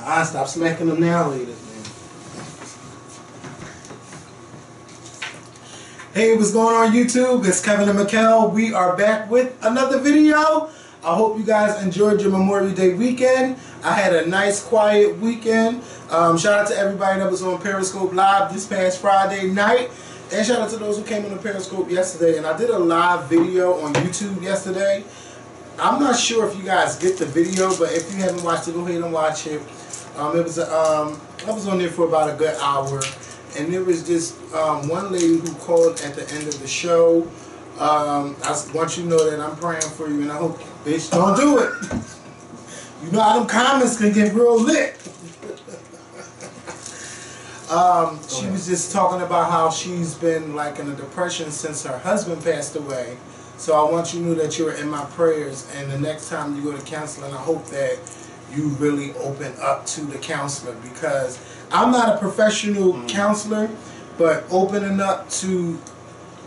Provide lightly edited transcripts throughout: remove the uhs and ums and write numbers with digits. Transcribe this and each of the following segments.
Stop smacking them now, ladies, man. Hey, what's going on YouTube? It's Kevin and Mikkel. We are back with another video. I hope you guys enjoyed your Memorial Day weekend. I had a nice, quiet weekend. Shout out to everybody that was on Periscope Live this past Friday night. And shout out to those who came on the Periscope yesterday. And I did a live video on YouTube yesterday. I'm not sure if you guys get the video, but if you haven't watched it, go ahead and watch it. I was on there for about a good hour, and there was just one lady who called at the end of the show. I want you to know that I'm praying for you, and I hope, bitch, don't do it. You know how them comments can get real lit. She was just talking about how she's been like in a depression since her husband passed away. So I want you to know that you're in my prayers, and the next time you go to counseling, I hope that you really open up to the counselor, because I'm not a professional counselor, but opening up to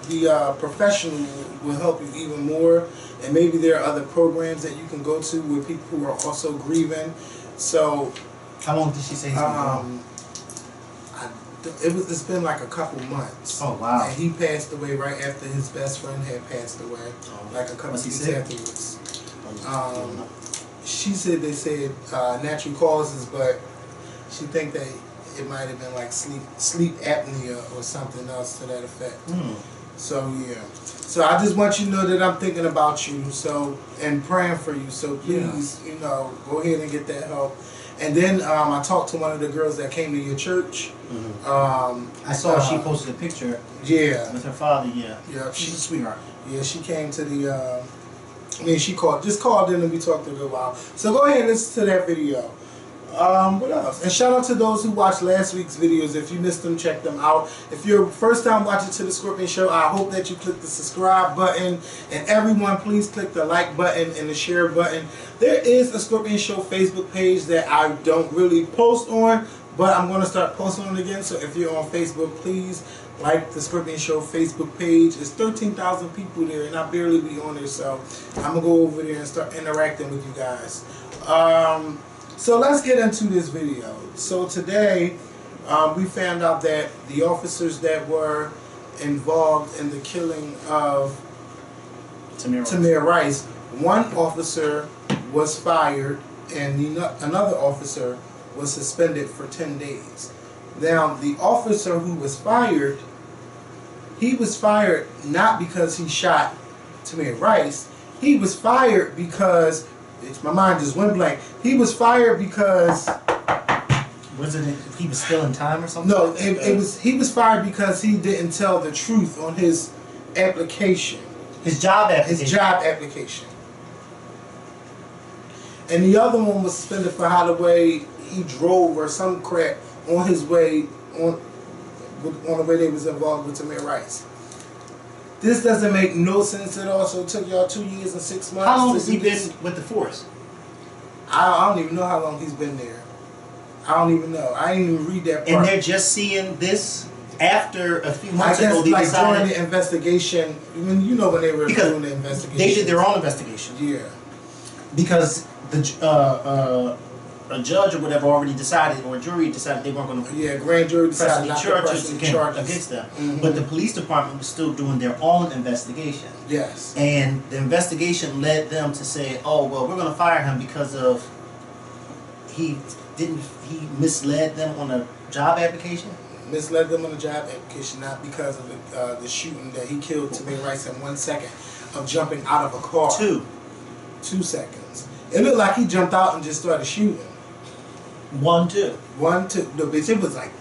the professional will help you even more. And maybe there are other programs that you can go to with people who are also grieving. So how long did she say he's been it's been like a couple months. Oh wow! And he passed away right after his best friend had passed away, like a couple weeks afterwards. She said they said natural causes, but she think that it might have been like sleep apnea or something else to that effect. So yeah. So I just want you to know that I'm thinking about you, and praying for you. So please, you know, go ahead and get that help. And then I talked to one of the girls that came to your church. I saw she posted a picture. Yeah. With her father. Yeah. Yeah. She's a sweetheart. Yeah, she came to the. She called in and we talked a good while. So go ahead and listen to that video. What else? And shout out to those who watched last week's videos. If you missed them, check them out. If you're first time watching to the Scorpion Show, I hope that you click the subscribe button. And everyone, please click the like button and the share button. There is a Scorpion Show Facebook page that I don't really post on, but I'm going to start posting on it again. So if you're on Facebook, please like the Scorpion Show Facebook page. It's 13,000 people there, and I barely be on there. So I'm going to go over there and start interacting with you guys. So let's get into this video. So today, we found out that the officers that were involved in the killing of Tamir Rice, one officer was fired and another officer was suspended for 10 days. Now, the officer who was fired, he was fired not because he shot Tamir Rice. He was fired because my mind just went blank. He was fired because he was still in time or something? No, he was fired because he didn't tell the truth on his application. His job application. His job application. And the other one was suspended for how the way he drove or some crap on his way on the way they was involved with Tamir Rice. This doesn't make no sense at all. So it took y'all 2 years and 6 months. How long has he been with the force? I don't even know how long he's been there. I don't even know. I didn't even read that part. And they're just seeing this after a few months ago. I guess like during the investigation. You know when they were doing the investigation. They did their own investigation. Yeah. Because a judge or whatever already decided, or a jury decided they weren't going to. Yeah, grand jury decided not to press any charges against them. But the police department was still doing their own investigation. Yes. And the investigation led them to say, "Oh well, we're going to fire him because of he misled them on a job application." Misled them on a job application, not because of the shooting that he killed Tamir Rice in 1 second of jumping out of a car. 2 seconds. It looked like he jumped out and just started shooting. 1, 2. 1, 2. No, bitch, it was like,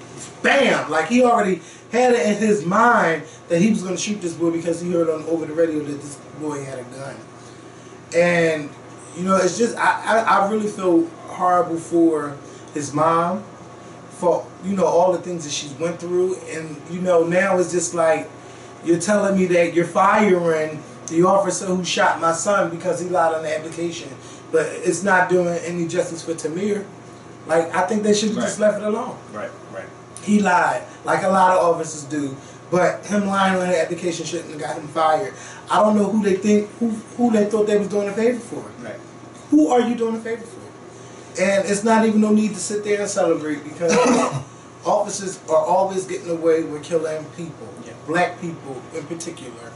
bam! Like he already had it in his mind that he was going to shoot this boy because he heard over the radio that this boy had a gun. And, you know, it's just, I really feel horrible for his mom, for, you know, all the things that she's went through. And, you know, now it's just like, you're telling me that you're firing the officer who shot my son because he lied on the application. But it's not doing any justice for Tamir. Like, I think they should have just left it alone. Right. He lied, like a lot of officers do. But him lying on the application shouldn't have got him fired. I don't know who they thought they was doing a favor for. Right. Who are you doing a favor for? And it's not even no need to sit there and celebrate because officers are always getting away with killing people, black people in particular.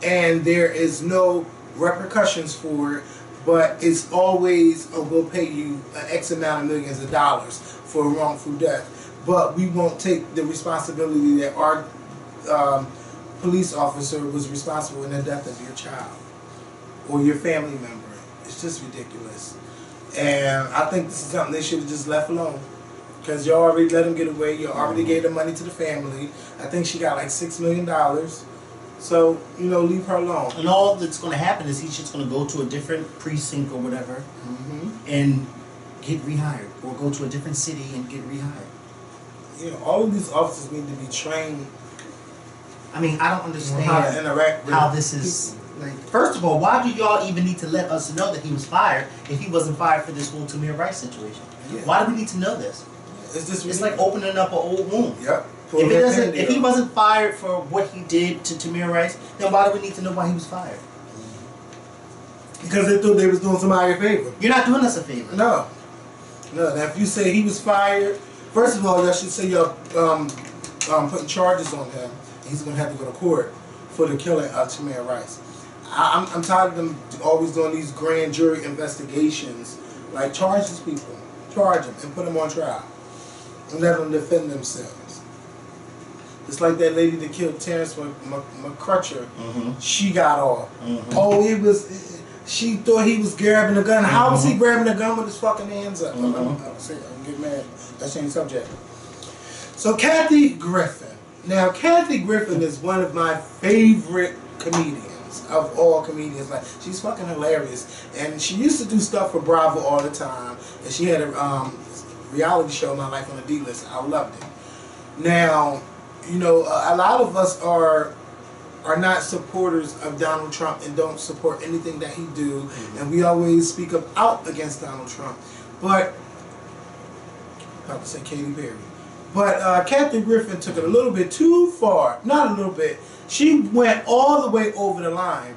And there is no repercussions for it, but it's always, we'll pay you an X amount of millions of dollars for a wrongful death. But we won't take the responsibility that our police officer was responsible in the death of your child or your family member. It's just ridiculous. And I think this is something they should have just left alone. Because you already let them get away. You already gave the money to the family. I think she got like $6 million. So, you know, leave her alone. And all that's going to happen is he's just going to go to a different precinct or whatever and get rehired. Or go to a different city and get rehired. You know, all of these officers need to be trained. I mean, I don't understand how to interact with how this is. Like, first of all, why do y'all even need to let us know that he was fired if he wasn't fired for this whole Tamir Rice situation? Yeah. Why do we need to know this? It's like opening up an old wound. Yep. If he wasn't fired for what he did to Tamir Rice, then why do we need to know why he was fired? Because they thought they was doing somebody a favor. You're not doing us a favor. No. No. Now, if you say he was fired, first of all, y'all should say y'all putting charges on him. He's going to have to go to court for the killing of Tamir Rice. I'm tired of them always doing these grand jury investigations. Like, charge these people. Charge them and put them on trial. And let them defend themselves. It's like that lady that killed Terrence McCrutcher. She got off. Oh, she thought he was grabbing a gun. How was he grabbing a gun with his fucking hands up? I'm getting mad. Let's change subject. So Kathy Griffin. Now, Kathy Griffin is one of my favorite comedians of all comedians. Like, she's fucking hilarious. And she used to do stuff for Bravo all the time. And she had a reality show, My Life on the D-List. I loved it. Now, you know, a lot of us are not supporters of Donald Trump and don't support anything that he do. And we always speak out against Donald Trump. But, I'm about to say Katy Perry. But Kathy Griffin took it a little bit too far. Not a little bit. She went all the way over the line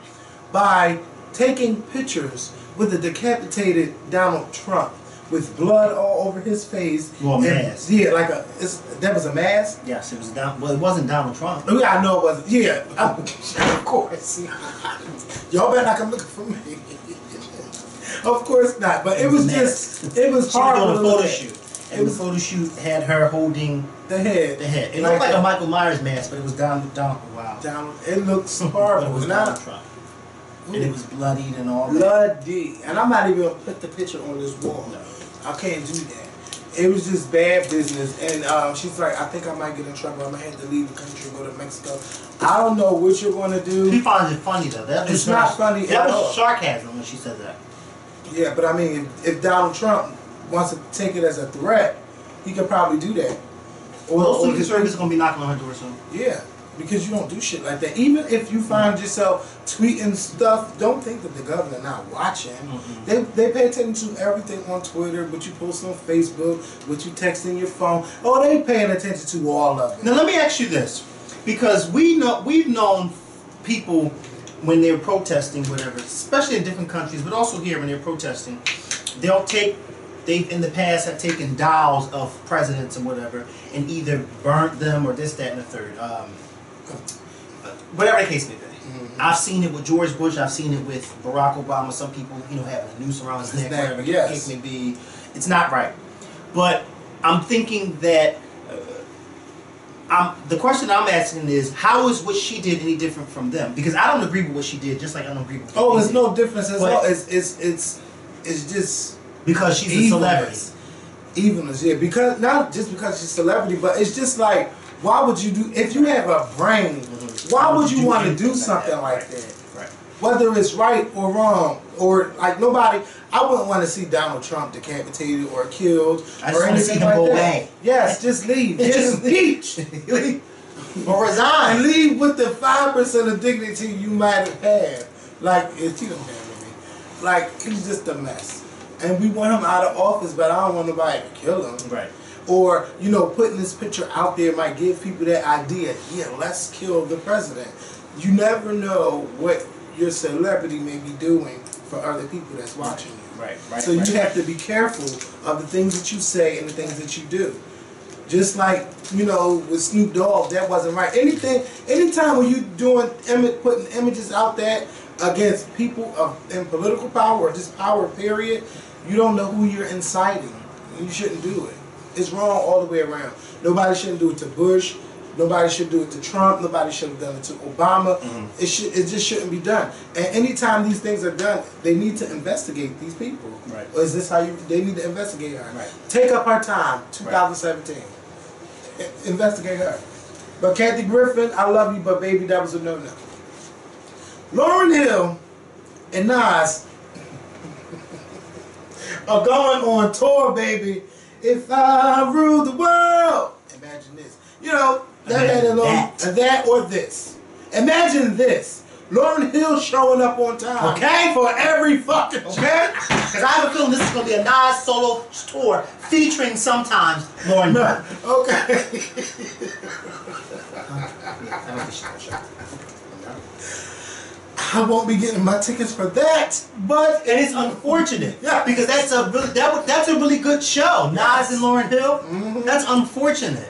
by taking pictures with a decapitated Donald Trump with blood all over his face. Well, a mask. Yeah, like that was a mask? Yes, it was well, it wasn't Donald Trump. Oh, yeah, I know it wasn't. Yeah, of course. Y'all better not come looking for me. Of course not. But it was just, it was horrible. She was doing a photo shoot. And the photo shoot had her holding the head. The head. It looked like a Michael Myers mask, but it was Donald. Wow. It looks horrible. But it was Donald Trump. And it was bloodied and all that. Bloody. And I'm not even going to put the picture on this wall. No. I can't do that. It was just bad business. And she's like, I think I might get in trouble. I might have to leave the country and go to Mexico. I don't know what you're going to do. He finds it funny, though. It's not funny at all. That was sarcasm when she said that. Yeah, but I mean, if Donald Trump wants to take it as a threat, he could probably do that. Or Secret Service is going to be knocking on her door soon. Yeah, because you don't do shit like that. Even if you find yourself tweeting stuff, don't think that the governor not watching. They pay attention to everything on Twitter, what you post on Facebook, what you text in your phone. Oh, they paying attention to all of it. Now let me ask you this, because we've known people when they're protesting, whatever, especially in different countries, but also here when they're protesting, they've in the past have taken dolls of presidents and whatever and either burnt them or this, that, and the third. Whatever the case may be. I've seen it with George Bush. I've seen it with Barack Obama. Some people, having a noose around his neck, whatever the case may be. It's not right. But I'm thinking that the question I'm asking is, how is what she did any different from them? Because I don't agree with what she did, just like I don't agree with. Oh, there's no difference at all. It's just because she's a celebrity. Evenness, yeah. Because not just because she's a celebrity, but it's just like, why would you do if you have a brain? Why would you want to do something like that? Right. Whether it's right or wrong, or like nobody. I wouldn't want to see Donald Trump decapitated or killed or anything like that. Yes, just leave. Just leave. Or resign. And leave with the 5% of dignity you might have had. Like, if you don't have any. Like, he's just a mess. And we want him out of office, but I don't want nobody to kill him. Right. Or, putting this picture out there might give people that idea. Yeah, let's kill the president. You never know what your celebrity may be doing for other people that's watching you. Right. So you have to be careful of the things that you say and the things that you do. Just like, you know, with Snoop Dogg, that wasn't right. Anytime when you doing putting images out there against people in political power or just power, period, you don't know who you're inciting. You shouldn't do it. It's wrong all the way around. Nobody shouldn't do it to Bush. Nobody should do it to Trump. Nobody should have done it to Obama. It just shouldn't be done. And anytime these things are done, they need to investigate these people. Right. Or is this how they need to investigate her? Right. Take up her time, 2017. Right. Investigate her. But Kathy Griffin, I love you, but baby, that was a no-no. Lauryn Hill and Nas are going on tour, baby. If I rule the world. Imagine this. You know, that or this. Imagine this. Lauryn Hill showing up on time. Okay? For every fucking okay? Because I have a feeling this is going to be a Nas solo tour featuring sometimes Lauryn Hill. Okay. I won't be getting my tickets for that, but and it's unfortunate, because that's a really good show. Nas and Lauryn Hill. That's unfortunate.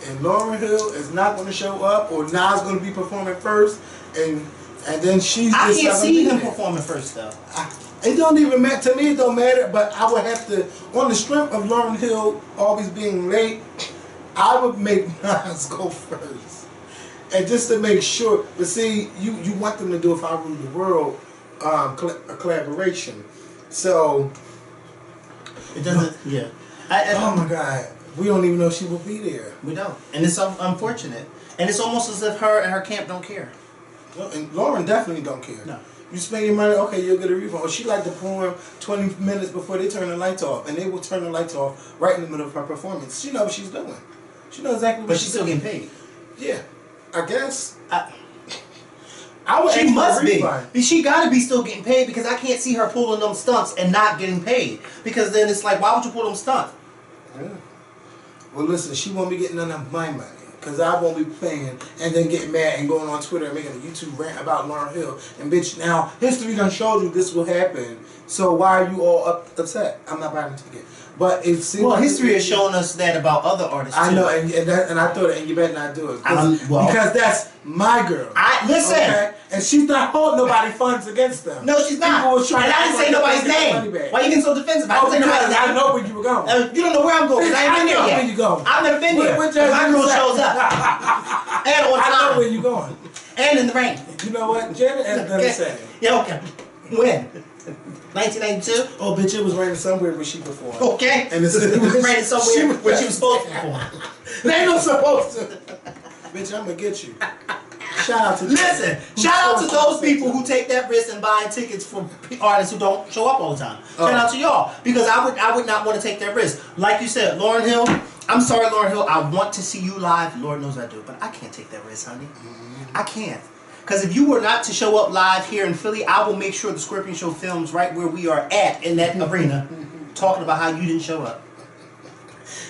And Lauryn Hill is not going to show up, or Nas going to be performing first, and then she's. I can't see him performing first though. It don't even matter to me. It don't matter. But I would have to, on the strength of Lauryn Hill always being late, I would make Nas go first. And just to make sure, but see, you want them to do If I Rule the World, a collaboration. So it doesn't. Yeah. Oh my God, we don't even know if she will be there. We don't, and it's unfortunate. And it's almost as if her and her camp don't care. Well, and Lauryn definitely don't care. No. You spend your money, okay, you'll get a refund. Or she like to perform 20 minutes before they turn the lights off, and they will turn the lights off right in the middle of her performance. She knows what she's doing. She knows exactly what But she's still getting paid. Yeah. I guess. I would. She must be. She got to be still getting paid, because I can't see her pulling them stunts and not getting paid. Because then it's like, why would you pull them stunts? Yeah. Well, listen, she won't be getting none of my money, because I won't be paying and then getting mad and going on Twitter and making a YouTube rant about Lauryn Hill. And bitch, now history done showed you this will happen. So why are you all upset? I'm not buying a ticket. But it seems like history has shown us that about other artists too. I know, and I thought, and you better not do it, because that's my girl. Listen, okay? And she's not holding nobody funds against them. No, she's not. And I didn't say nobody's name. Why are you getting so defensive? I didn't say nobody's name. I know where you were going. You don't know where I'm going. I ain't been there yet. Where you going? I've never been there. My girl shows up. And on time. I know where you going. And in the rain. You know what? Janet has done the same. Yeah, okay. When? 1992? Oh, bitch, it was raining somewhere where she performed. Okay. And it was raining somewhere where she was supposed to perform. They ain't no supposed to. Bitch, I'm going to get you. Shout out to Listen, shout out to those people who take that risk and buy tickets for artists who don't show up all the time. Shout out to y'all, because I would not want to take that risk. Like you said, Lauryn Hill, I'm sorry, Lauryn Hill, I want to see you live. Lord knows I do, but I can't take that risk, honey. I can't. Because if you were not to show up live here in Philly, I will make sure the Scorpion Show films right where we are at in that arena, talking about how you didn't show up.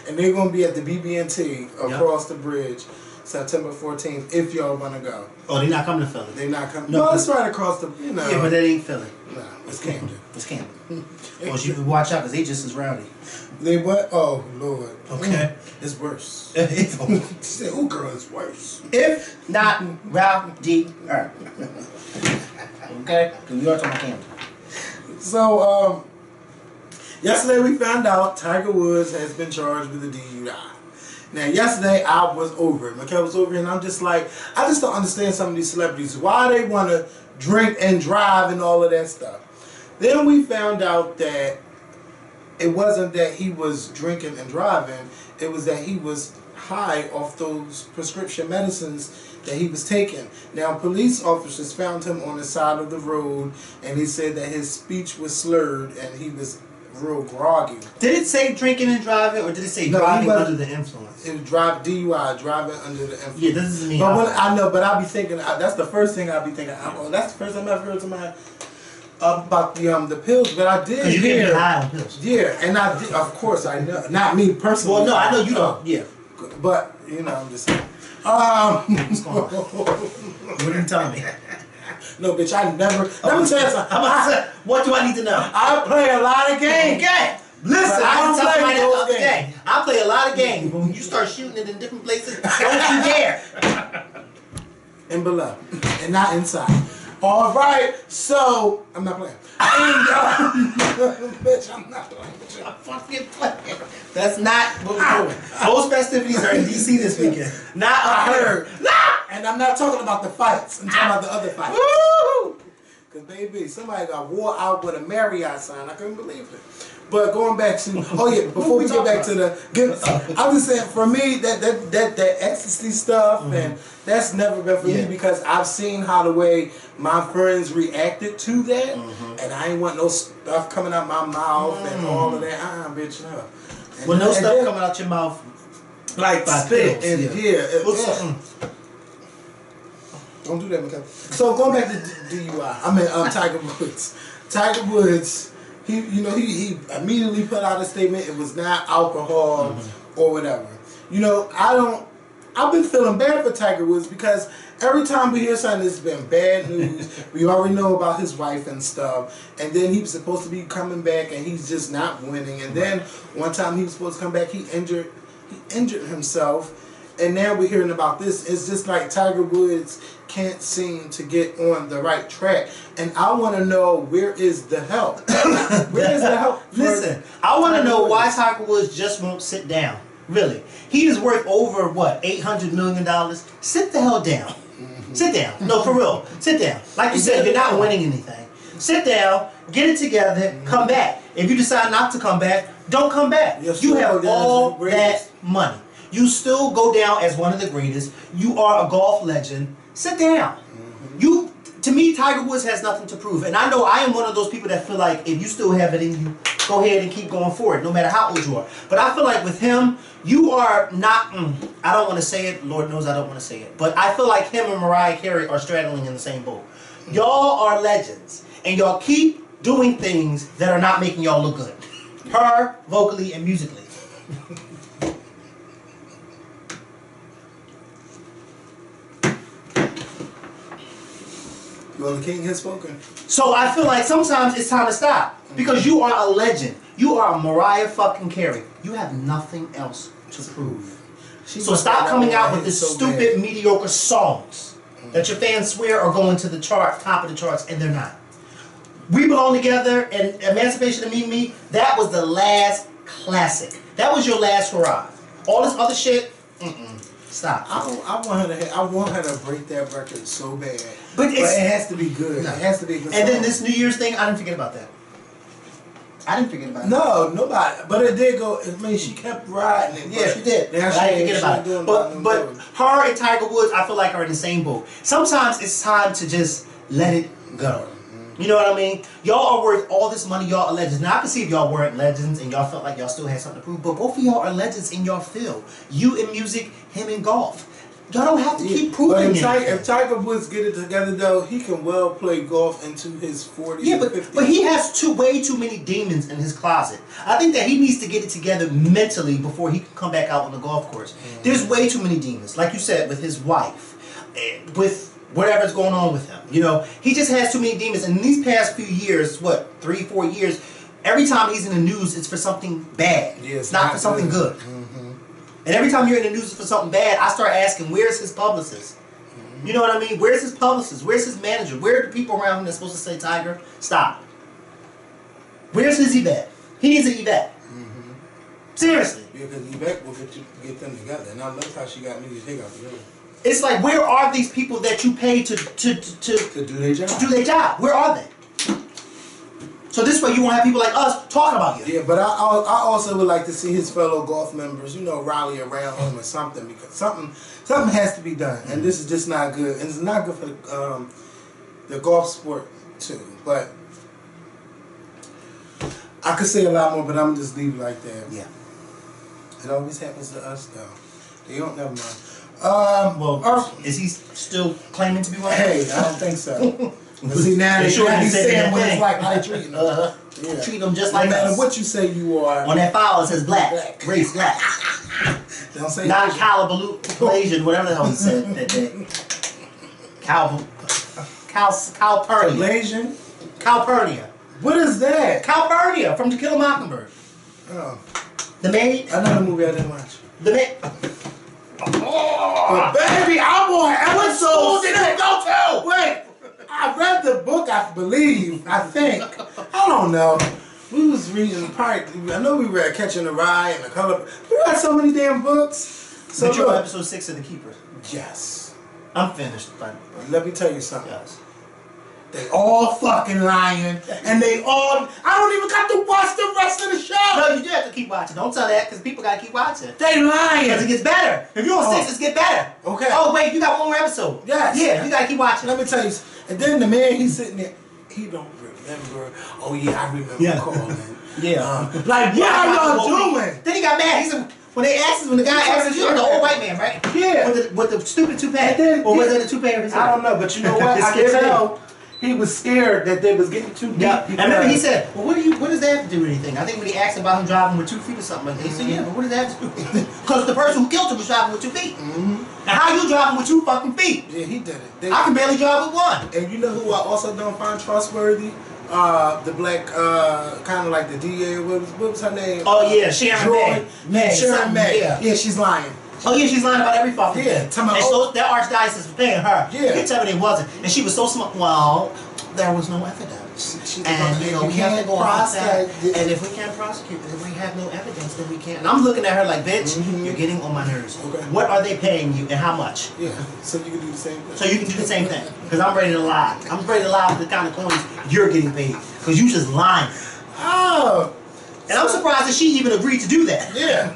And they're going to be at the BB&T across the bridge, September 14th, if y'all want to go. Oh, they're not coming to Philly? They're not coming. No, it's right across the, you know. Yeah, but that ain't Philly. No, it's Camden. It's Camden. Well, you watch out, because they just as rowdy. They what? Oh, Lord. Okay. It's worse. She said, oh, girl, it's worse. If not rowdy. Okay? Because we are talking about Camden. So, yesterday we found out Tiger Woods has been charged with a DUI. Now, yesterday I was over it. Mikhail was over it, and I'm just like, I just don't understand some of these celebrities. Why they want to drink and drive and all of that stuff. Then we found out that it wasn't that he was drinking and driving. It was that he was high off those prescription medicines that he was taking. Now, police officers found him on the side of the road, and he said that his speech was slurred and he was real groggy. Did it say drinking and driving, or did it say driving under the influence? It was DUI, driving under the influence. Yeah, this is me. But I know, but I'll be thinking, that's the first thing I'll be thinking. Well, that's the first time I've heard somebody about the pills, but I did you hear. Get high on pills. Yeah, and I did, of course I know, not me personally. Well, no, I know you don't. Yeah, but you know, I'm just saying. What's going on? What are you telling me? No, bitch, I never. Let me tell you something. What do I need to know? I play a lot of games. Okay. Listen, I don't play those games. day. I play a lot of games, but when you start shooting it in different places, don't you dare. And below, and not inside. All right, so I'm not playing. Bitch, I'm not playing. I'm fucking playing. That's not what we're doing. Those festivities are in DC this weekend. Not I heard. Nah. And I'm not talking about the fights. I'm talking about the other fights. Woo! Because, baby, somebody got wore out with a Marriott sign. I couldn't believe it. But going back to, oh yeah, before we get back to the, I was just saying, for me, that ecstasy stuff, and that's never been for me because I've seen how the way my friends reacted to that, and I ain't want no stuff coming out my mouth and all of that. Bitch, no. And well, no stuff coming out your mouth. Like spit and don't do that, because. So going back to DUI, I mean Tiger Woods. Tiger Woods, he immediately put out a statement. It was not alcohol or whatever. You know, I've been feeling bad for Tiger Woods because every time we hear something that's been bad news, we already know about his wife and stuff. And then he was supposed to be coming back, and he's just not winning. And then one time he was supposed to come back, he injured himself. And now we're hearing about this. It's just like Tiger Woods can't seem to get on the right track. And I want to know, where is the help? Where is the help? Listen, I want to know why Tiger Woods just won't sit down. Really. He is worth over, what, $800 million? Sit the hell down. Sit down. No, for real. Sit down. Like you said, you're not winning anything. Sit down, get it together, come back. If you decide not to come back, don't come back. You have all that money. You still go down as one of the greatest. You are a golf legend. Sit down. To me, Tiger Woods has nothing to prove. And I know I am one of those people that feel like if you still have it in you, go ahead and keep going forward, no matter how old you are. But I feel like with him, you are not, I don't want to say it. Lord knows I don't want to say it. But I feel like him and Mariah Carey are straddling in the same boat. Y'all are legends. And y'all keep doing things that are not making y'all look good. Her, vocally and musically. Well, the king has spoken. So I feel like sometimes it's time to stop. Because you are a legend. You are Mariah fucking Carey. You have nothing else to prove. So stop coming out with this stupid, mediocre songs that your fans swear are going to the chart, top of the charts, and they're not. We Belong Together and Emancipation of Me, that was the last classic. That was your last hurrah. All this other shit, stop. I want her to break that record so bad. But it has to be good. No. It has to be a good song. And then this New Year's thing, I didn't forget about that. I didn't forget about it. No, nobody. But it did go. I mean, she kept riding it. Yeah, she did. I didn't forget about it. But her and Tiger Woods, I feel like are in the same boat. Sometimes it's time to just let it go. You know what I mean? Y'all are worth all this money. Y'all are legends. Now, I can see if y'all weren't legends and y'all felt like y'all still had something to prove. But both of y'all are legends in your field. You in music, him in golf. Y'all don't have to keep proving it. If Tiger Woods get it together, though, he can well play golf into his 40s and 50s. But he has way too many demons in his closet. I think that he needs to get it together mentally before he can come back out on the golf course. There's way too many demons. Like you said, with his wife, with whatever's going on with him. You know, he just has too many demons. And in these past few years, what, 3-4 years, every time he's in the news, it's for something bad. Yeah, it's not for something good. And every time you're in the news for something bad, I start asking, where's his publicist? You know what I mean? Where's his publicist? Where's his manager? Where are the people around him that's supposed to say, Tiger, stop? Where's his Yvette? He needs an Yvette. Seriously. Yeah, because Yvette will get them together. And I love how she got me to take out together. It's like, where are these people that you pay to do their job? To do their job. Where are they? So this way you won't have people like us talking about you. Yeah, but I also would like to see his fellow golf members, you know, rally around him or something, because something has to be done, and this is just not good, and it's not good for the golf sport too. But I could say a lot more, but I'm just leave it like that. Yeah, it always happens to us though. They don't never mind. Well, is he still claiming to be one? Hey, I don't think so. See, now he's saying what it's like, how they treating them. Yeah. Treat them just like no matter us. what you say you are. On that file it says black. Race black. Don't say non-calibrulation, whatever the hell he said that day. Calpurnia. Malaysian? Calpurnia. What is that? Calpurnia from To Kill a Mockingbird. Oh. The Maid. Another movie I didn't watch. The Maid. Oh, baby, I'm on What school episode did you go to? Wait, I read the book, I believe, I think. I don't know. We was reading probably, I know we read Catching the Rye and The Color. We read so many damn books. So But you're on look, episode 6 of The Keeper. yes. I'm finished. Let me tell you something. Yes. They all fucking lying, and they all, I don't even got to watch the rest of the show. No, you do have to keep watching. Don't tell that because people got to keep watching. They lying. Because it gets better. If you're on 6, it gets better. Okay. Oh, wait, you got one more episode. Yes. Yeah, you got to keep watching. Let me tell you, and then the man, he's sitting there, he don't remember. Oh yeah, I remember calling. Yeah. Like, what are y'all doing? Then he got mad. He said, when the guy asked him, the old white man, right? Yeah. With the stupid toupee. Or was it a toupee? I don't know, but you know what? I can tell he was scared that they was getting too deep. Yeah. I remember he said, well, what does that have to do with anything? I think when he asked about him driving with 2 feet or something like that, he said, yeah, but what does that have to do with anything? Because the person who killed him was driving with 2 feet. And how you driving with 2 fucking feet? Yeah, he did it. I can barely drive with 1. And you know who I also don't find trustworthy? The black, kind of like the DA, what was her name? Oh yeah, Sharon May. Sharon May. Yeah, she's lying. Oh yeah, she's lying about every fucking thing. And so that archdiocese was paying her. Yeah. You can tell me they wasn't. And she was so smart. Well, there was no evidence. And you know, we have to go off that. And if we can't prosecute, if we have no evidence, then we can't. And I'm looking at her like, bitch, you're getting on my nerves. Okay. What are they paying you and how much? Yeah, so you can do the same thing. So you can do the same thing. Because I'm ready to lie. I'm ready to lie for the kind of coins you're getting paid. Because you just lying. Oh. And I'm surprised that she even agreed to do that. Yeah.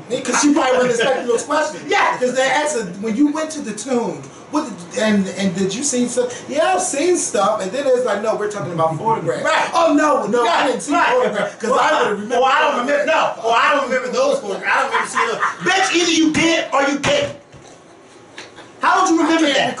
Because she probably wasn't expecting those questions. Yeah. Because they asked her, when you went to the tomb, and did you see stuff? Yeah, I've seen stuff. And then it's like, no, we're talking about photographs. Right. Oh, no, I didn't see photographs. Because I would have remembered. I don't remember. No. I don't remember those photographs. I don't remember seeing those. Bitch, either you did or you didn't. How don't you remember that? I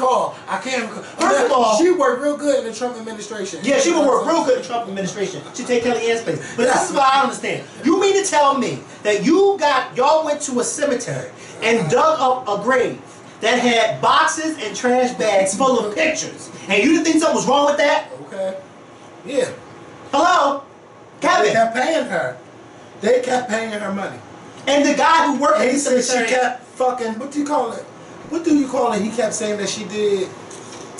can't recall. First of all, she worked real good in the Trump administration. Yeah, she would work real good in the Trump administration. She take Kellyanne's place. But this is what I don't understand. You mean to tell me that y'all went to a cemetery and dug up a grave that had boxes and trash bags full of pictures, and you didn't think something was wrong with that? Okay. Yeah. Hello? Kevin. They kept paying her. They kept paying her money. And the guy who worked at the cemetery, she kept fucking, what do you call it? What do you call it? He kept saying that she did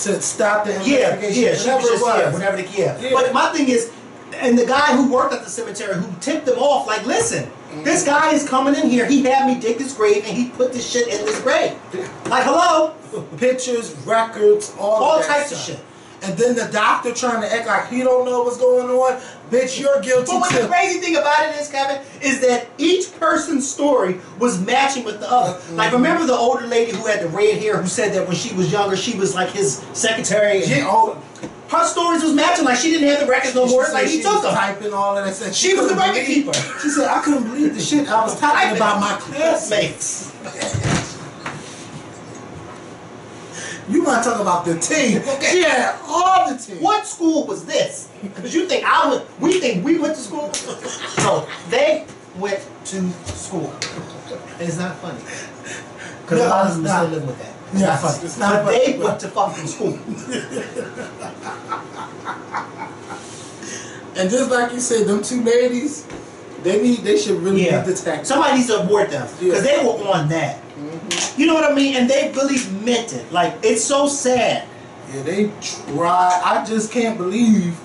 to stop the investigation. Yeah, whatever it was. whatever the yeah. But my thing is, and the guy who worked at the cemetery who tipped them off, like, listen, this guy is coming in here. He had me dig this grave, and he put this shit in this grave. Like, hello? Pictures, records, all types of shit. And then the doctor trying to act like he don't know what's going on. Bitch, you're guilty But too. the crazy thing about it is, Kevin, is that each person's story was matching with the other. Like, remember the older lady who had the red hair who said that when she was younger, she was like his secretary? Her stories was matching. Like, she didn't have the records no more. Like, he took them. Typing all of that. She was the record keeper. She said, I couldn't believe the shit I was talking about my classmates. You want to talk about the team? Okay. She had all the team. What school was this? Because you think we think we went to school? No, they went to school. And it's not funny. Because a lot of them still live with that. It's not funny. It's not but funny. They went to fucking school. And just like you said, them two ladies, they should really be detected. Somebody needs to abort them. Because they were on that. You know what I mean? And they really meant it. Like, it's so sad. Yeah, they tried. I just can't believe.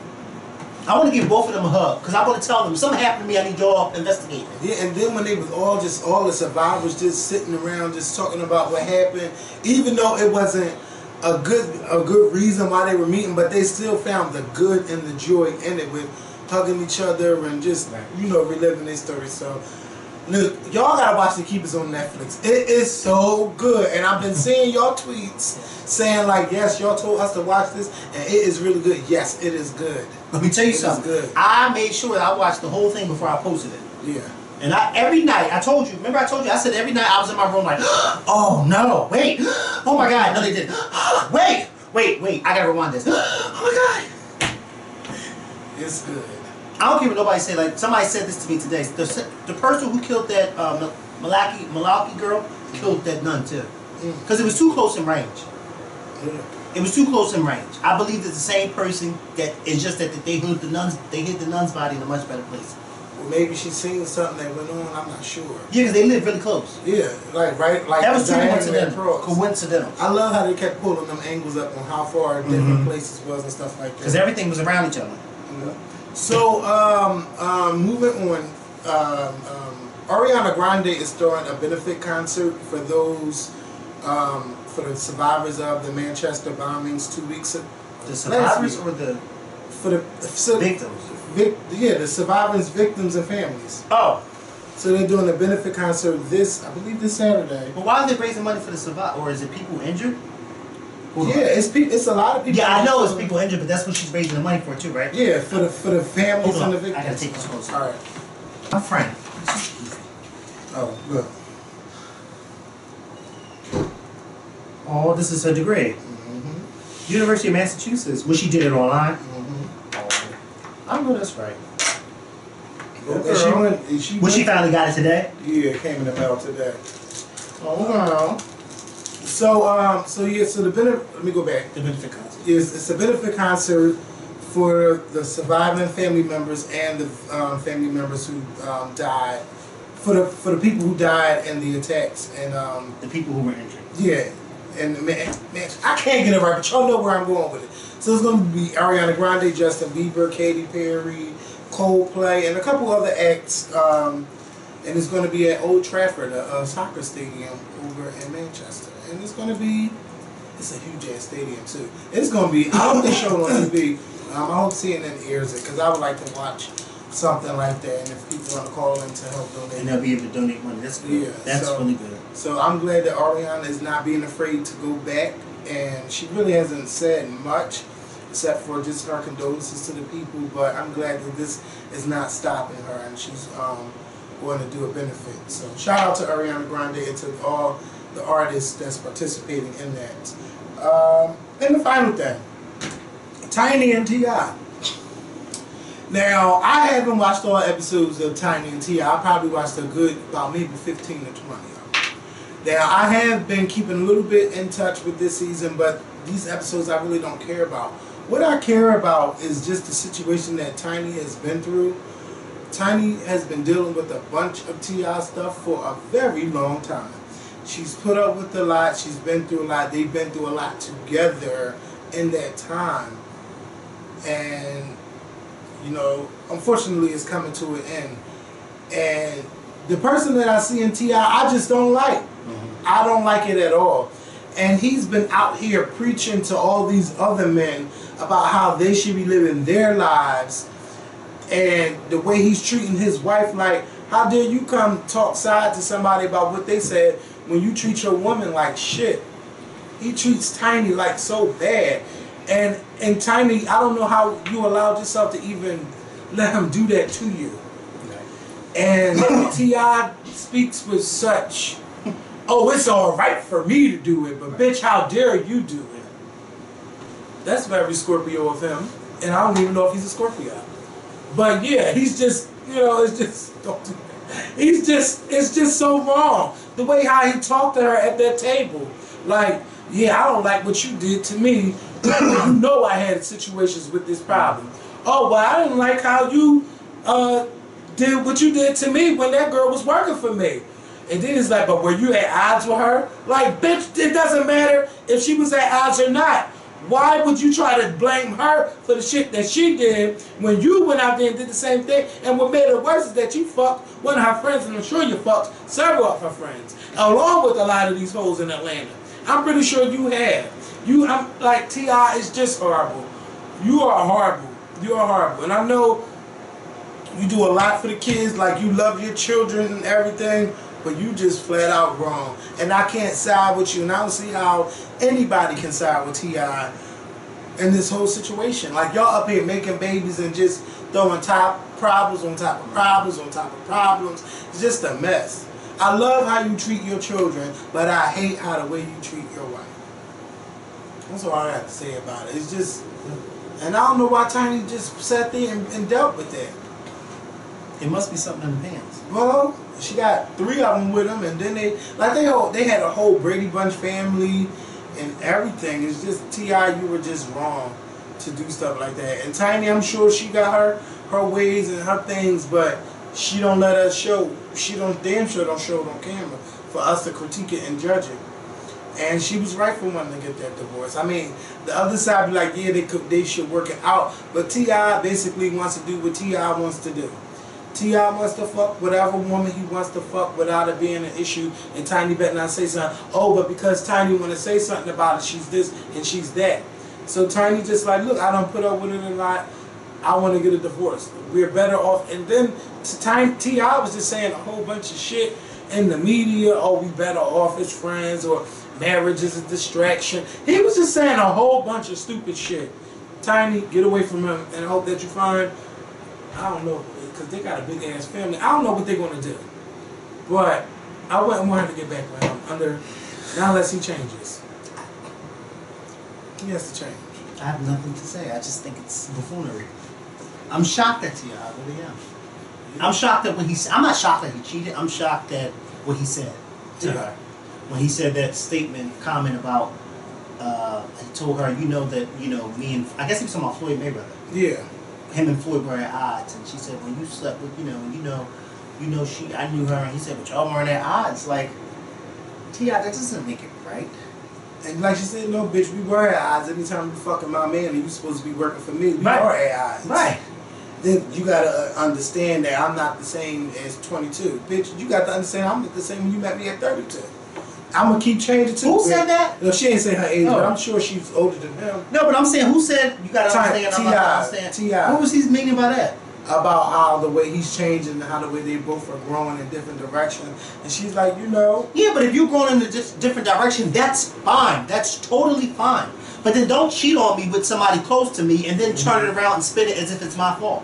I want to give both of them a hug. Because I want to tell them, something happened to me, I need y'all investigating. Yeah, and then when they was all the survivors just sitting around just talking about what happened, even though it wasn't a good reason why they were meeting, but they still found the good and the joy in it with hugging each other and just, reliving their story. So, look, y'all gotta watch The Keepers on Netflix. It is so good. And I've been seeing y'all tweets saying like, yes, y'all told us to watch this, and it is really good. Yes, it is good. Let me tell you something. Good. I made sure that I watched the whole thing before I posted it. Yeah. And every night, I told you, remember I told you, I said every night I was in my room like, oh no, wait, oh my God, no they didn't. Wait, I gotta rewind this. Oh my God. It's good. I don't care what nobody say, like, somebody said this to me today. The person who killed that Malaki girl killed that nun too. Because it was too close in range. Yeah. It was too close in range. I believe it's the same person. That it's just that they hid the nuns. They hid the nun's body in a much better place. Well, maybe she's seen something that went on. I'm not sure. Yeah, because they live really close. Yeah, like That was too coincidental. I love how they kept pulling them angles up on how far different places was and stuff like that. Because everything was around each other. Yeah. So, moving on. Ariana Grande is throwing a benefit concert for those. For the survivors of the Manchester bombings 2 weeks ago. The survivors or the victims? The survivors, victims, and families. Oh. So they're doing a benefit concert I believe this Saturday. But why are they raising money for the survivors? Or is it people injured? It's a lot of people. Yeah, I know it's people injured, but that's what she's raising the money for too, right? Yeah, for the families and the victims. I gotta take this close. All right. My friend. Oh, look. Oh, this is her degree. University of Massachusetts. Well, she did it online. I know that's right. She finally got it today. Yeah, it came in the mail today. Oh wow. So the benefit. Let me go back. The benefit concert. It's a benefit concert for the surviving family members and the family members who died. For the people who died in the attacks and the people who were injured. Yeah. And man, I can't get it right, but y'all know where I'm going with it. So it's going to be Ariana Grande, Justin Bieber, Katy Perry, Coldplay, and a couple other acts. And it's going to be at Old Trafford, a soccer stadium over in Manchester. And it's going to be, it's a huge ass stadium too. It's going to be, I hope they show it on TV. I hope CNN airs it because I would like to watch something like that. And if people want to call in to help donate. And they'll be able to donate money. That's good. Yeah, that's really good. So I'm glad that Ariana is not being afraid to go back, and she really hasn't said much except for just her condolences to the people. But I'm glad that this is not stopping her, and she's going to do a benefit. So shout out to Ariana Grande and to all the artists that's participating in that. And the final thing, Tiny and T.I. Now, I haven't watched all episodes of Tiny and T.I. I probably watched a good, about maybe 15 or 20 of them. Now, I have been keeping a little bit in touch with this season, but these episodes I really don't care about. What I care about is just the situation that Tiny has been through. Tiny has been dealing with a bunch of T.I. stuff for a very long time. She's put up with a lot. She's been through a lot. They've been through a lot together in that time. And, you know, unfortunately, it's coming to an end. And the person that I see in T.I., I just don't like. I don't like it at all. And he's been out here preaching to all these other men about how they should be living their lives. And the way he's treating his wife, like, how dare you come talk side to somebody about what they said when you treat your woman like shit. He treats Tiny like so bad. And Tiny, I don't know how you allowed yourself to even let him do that to you. And T.I. speaks with such, oh, it's all right for me to do it, but bitch, how dare you do it? That's very Scorpio of him, and I don't even know if he's a Scorpio. But yeah, he's just, you know, it's just, don't do that. He's just, it's just so wrong. The way how he talked to her at that table. Like, yeah, I don't like what you did to me. You know I had situations with this problem. Oh, well, I didn't like how you did what you did to me when that girl was working for me. And then it's like, but were you at odds with her? Like, bitch, it doesn't matter if she was at odds or not. Why would you try to blame her for the shit that she did when you went out there and did the same thing? And what made it worse is that you fucked one of her friends, and I'm sure you fucked several of her friends, along with a lot of these hoes in Atlanta. I'm pretty sure you have. I'm like, T.I. is just horrible. You are horrible. You are horrible. And I know you do a lot for the kids, like you love your children and everything, but you just flat out wrong. And I can't side with you, and I don't see how anybody can side with T.I. in this whole situation. Like, y'all up here making babies and just throwing problems on top of problems on top of problems. It's just a mess. I love how you treat your children, but I hate how the way you treat your wife. That's all I have to say about it. It's just, and I don't know why Tiny just sat there and dealt with that. It must be something in the pants. Well, she got 3 of them with them, and then they had a whole Brady Bunch family, and everything. It's just T.I., you were just wrong to do stuff like that. And Tiny, I'm sure she got her ways and her things, but she don't let us show. She damn sure don't show it on camera for us to critique it and judge it. And she was right for wanting to get that divorce. I mean, the other side be like, yeah, they should work it out. But T.I. basically wants to do what T.I. wants to do. T.I. wants to fuck whatever woman he wants to fuck without it being an issue. And Tiny better not say something. Oh, but because Tiny want to say something about it, she's this and she's that. So Tiny just like, look, I don't put up with it a lot. I want to get a divorce. We're better off. And then T.I. was just saying a whole bunch of shit in the media. Oh, we better off as friends, or marriage is a distraction. He was just saying a whole bunch of stupid shit. Tiny, get away from him, and I hope that you find, I don't know, because they got a big ass family. I don't know what they're going to do. But I wouldn't want her to get back with him not unless he changes. He has to change. I have nothing to say. I just think it's buffoonery. I'm shocked at T.I. I really am. I'm shocked at what he said. I'm not shocked that he cheated. I'm shocked at what he said to her. When he said that comment about, he told her, you know that, you know, me and, I guess he was talking about Floyd Mayweather. Yeah. Him and Floyd were at odds. And she said, when you slept with, I knew her. And he said, but y'all weren't at odds. Like, T.I., that doesn't make it right. And like she said, no, bitch, we were at odds. Anytime you fucking my man and you supposed to be working for me, we are at odds. Right. Then you gotta understand that I'm not the same as 22. Bitch, you got to understand I'm not the same when you met me at 32. I'm gonna keep changing too. Who said that? No, she ain't say her age, but I'm sure she's older than him. No, but I'm saying, who said you gotta understand? I'm not understand. T.I. What was he meaning by that? About how the way he's changing and how the way they both are growing in different directions. And she's like, you know. Yeah, but if you're going in a different direction, that's fine. That's totally fine. But then don't cheat on me with somebody close to me and then turn it around and spin it as if it's my fault.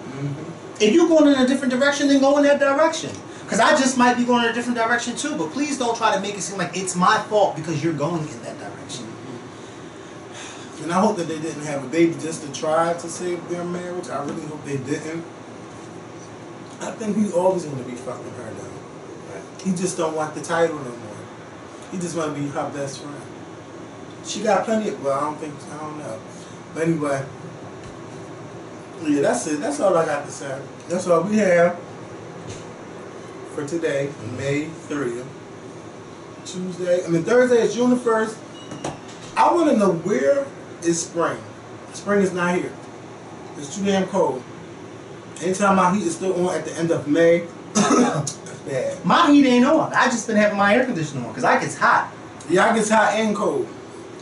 If you're going in a different direction, then go in that direction. Because I just might be going in a different direction too. But please don't try to make it seem like it's my fault because you're going in that direction. And I hope that they didn't have a baby just to try to save their marriage. I really hope they didn't. I think he's always going to be fucking her though. Right. He just don't want the title no more. He just want to be her best friend. She got plenty of, well, I don't know. But anyway, yeah, that's it. That's all I got to say. That's all we have for today, May 3rd. Thursday is June the 1st. I want to know, where is spring? Spring is not here. It's too damn cold. Anytime my heat is still on at the end of May, that's bad. My heat ain't on. I just been having my air conditioner on because I gets hot. Yeah, I gets hot and cold.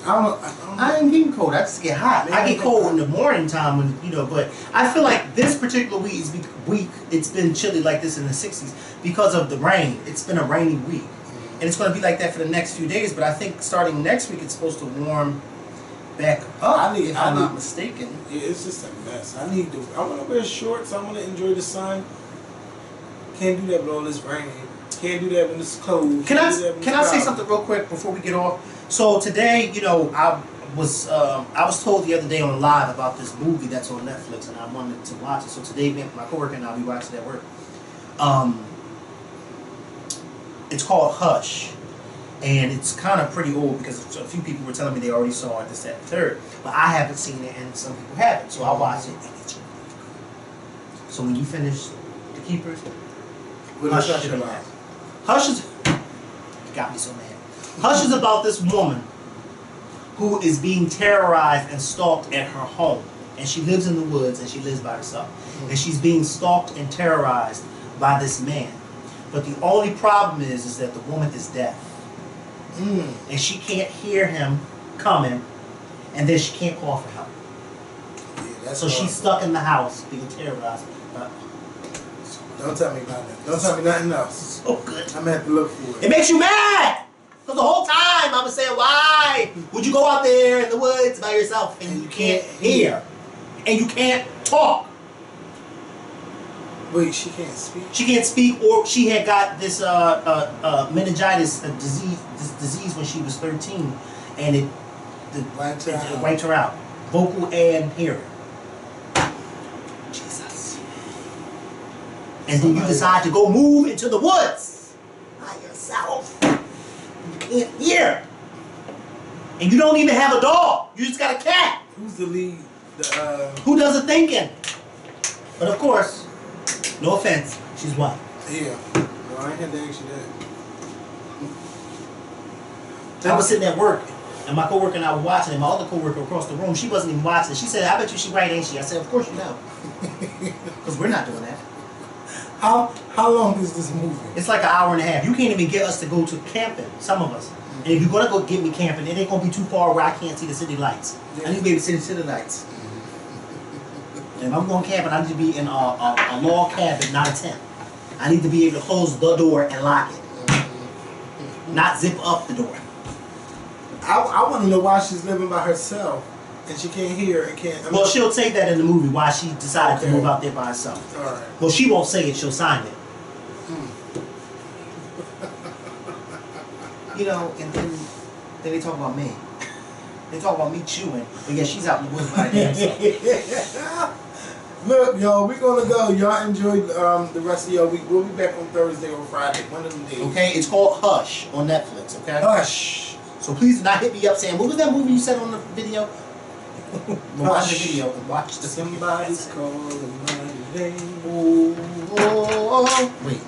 I ain't getting cold. I just get hot. I get cold in the morning time when, but I feel like this particular week it's been chilly like this in the 60s because of the rain. It's been a rainy week. And it's going to be like that for the next few days, but I think starting next week it's supposed to warm back up, if I'm not mistaken. Yeah, it's just a mess. I want to wear shorts. I want to enjoy the sun. Can't do that with all this rain. Can't do that when it's cold. Can I say something real quick before we get off? So today, I was told the other day on live about this movie that's on Netflix, and I wanted to watch it. So today, my coworker and I, we watched it at work. It's called Hush. And it's kind of pretty old because a few people were telling me they already saw it, this, that, and third. But I haven't seen it, and some people haven't. So I watched it, and it's really good. So when you finish The Keepers, Hush is about. Hush is... You got me so mad. Hush is about this woman who is being terrorized and stalked at her home. And she lives in the woods, and she lives by herself. And she's being stalked and terrorized by this man. But the only problem is that the woman is deaf. And she can't hear him coming, and then she can't call for help. Yeah, so she's stuck in the house being terrorized. Don't tell me about that. Don't tell me nothing else. So good. I'm gonna have to look for it. It makes you mad! Because the whole time I was saying, why would you go out there in the woods by yourself and you can't hear? And you can't talk? Wait, she can't speak? She can't speak, or she had got this meningitis disease when she was 13, and it wiped her out. Vocal and hearing. Jesus. And then you decide to go move into the woods by yourself. You can't hear. And you don't even have a dog. You just got a cat. Who's the lead? Who does the thinking? But of course, no offense, she's white. Yeah. No, I ain't had to ask you that. I was sitting at work, and my coworker and I were watching, and my other coworker across the room, she wasn't even watching. She said, "I bet you she white, ain't she?" I said, "Of course you know." Because we're not doing that. How long is this movie? It's like an hour and a half. You can't even get us to go to camping, some of us. And if you're going to go get me camping, it ain't going to be too far where I can't see the city lights. Yeah. I need to be able to see the city lights. And if I'm going camping, I need to be in a log cabin, not a tent. I need to be able to close the door and lock it. Not zip up the door. I want to know why she's living by herself and she can't hear and can't. Well, she'll say that in the movie, why she decided to move out there by herself. All right. Well, she won't say it, she'll sign it. You know, and then they talk about me. They talk about me chewing, but yeah, she's out in the woods by her damn self. Look, y'all, we're going to go. Y'all enjoy the rest of your week. We'll be back on Thursday or Friday, one of them days. Okay, it's called Hush on Netflix, okay? Hush. So please do not hit me up saying, what was that movie you said on the video? Watch the video and watch the Somebody's calling my name. Oh, wait.